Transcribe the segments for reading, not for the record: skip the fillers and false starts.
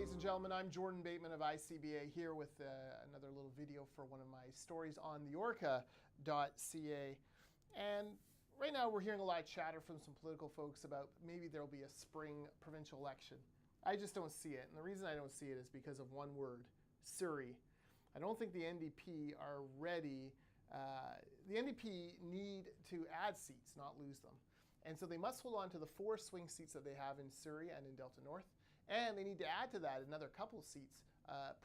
ladies and gentlemen. I'm Jordan Bateman of ICBA here with another little video for one of my stories on the Orca.ca. And right now we're hearing a lot of chatter from some political folks about maybe there'll be a spring provincial election. I just don't see it. And the reason I don't see it is because of one word, Surrey. I don't think the NDP are ready. The NDP need to add seats, not lose them. And so they must hold on to the 4 swing seats that they have in Surrey and in Delta North. And they need to add to that another couple of seats,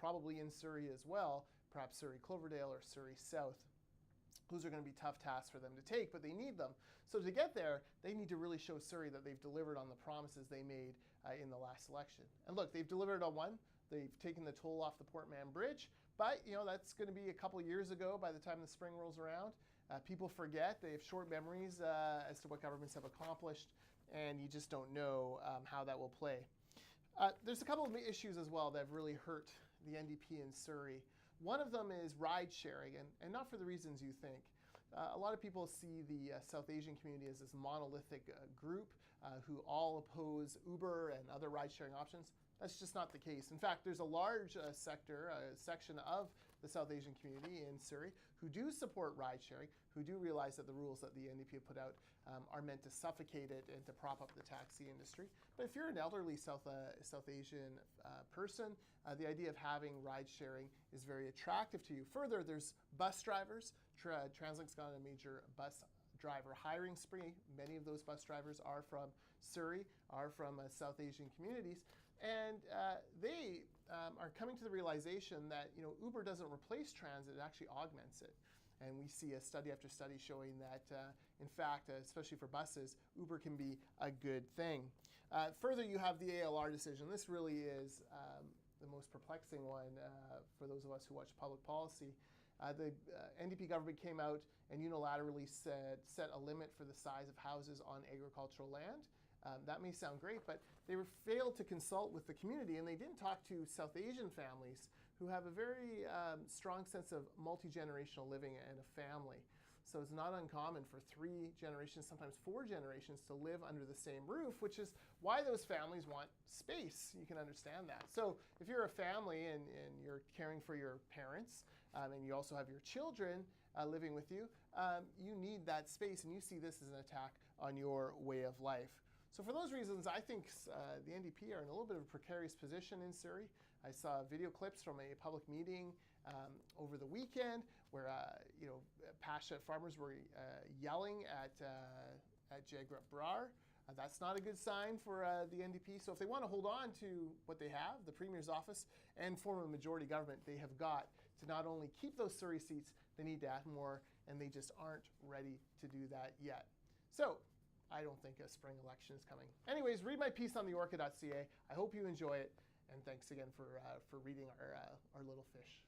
probably in Surrey as well, perhaps Surrey Cloverdale or Surrey South. Those are going to be tough tasks for them to take, but they need them. So to get there, they need to really show Surrey that they've delivered on the promises they made in the last election. And look, they've delivered on one. They've taken the toll off the Port Mann Bridge, but that's going to be a couple of years ago by the time the spring rolls around. People forget, they have short memories as to what governments have accomplished, and you just don't know how that will play. There's a couple of issues as well that have really hurt the NDP in Surrey. One of them is ride-sharing, and not for the reasons you think. A lot of people see the South Asian community as this monolithic group who all oppose Uber and other ride-sharing options. That's just not the case. In fact, there's a large section of the South Asian community in Surrey who do support ride-sharing, who do realize that the rules that the NDP have put out are meant to suffocate it and to prop up the taxi industry. But if you're an elderly South Asian person, the idea of having ride-sharing is very attractive to you. Further, there's bus drivers. TransLink's got a major bus driver hiring spree. Many of those bus drivers are from Surrey, are from South Asian communities, and they are coming to the realization that Uber doesn't replace transit, it actually augments it. And we see a study after study showing that, in fact, especially for buses, Uber can be a good thing. Further, you have the ALR decision. This really is the most perplexing one for those of us who watch public policy. The NDP government came out and unilaterally set a limit for the size of houses on agricultural land. That may sound great, but they failed to consult with the community, and they didn't talk to South Asian families who have a very strong sense of multi-generational living and a family. So it's not uncommon for 3 generations, sometimes 4 generations, to live under the same roof, which is why those families want space. You can understand that. So if you're a family and you're caring for your parents, and you also have your children living with you, you need that space, and you see this as an attack on your way of life. So for those reasons, I think the NDP are in a little bit of a precarious position in Surrey. I saw video clips from a public meeting over the weekend where passionate farmers were yelling at Jagrut Brar. That's not a good sign for the NDP. So if they want to hold on to what they have, the Premier's office, and form a majority government, they have got to not only keep those Surrey seats, they need to add more, and they just aren't ready to do that yet. So I don't think a spring election is coming. Anyways, read my piece on the Orca.ca. I hope you enjoy it, and thanks again for reading our little fish.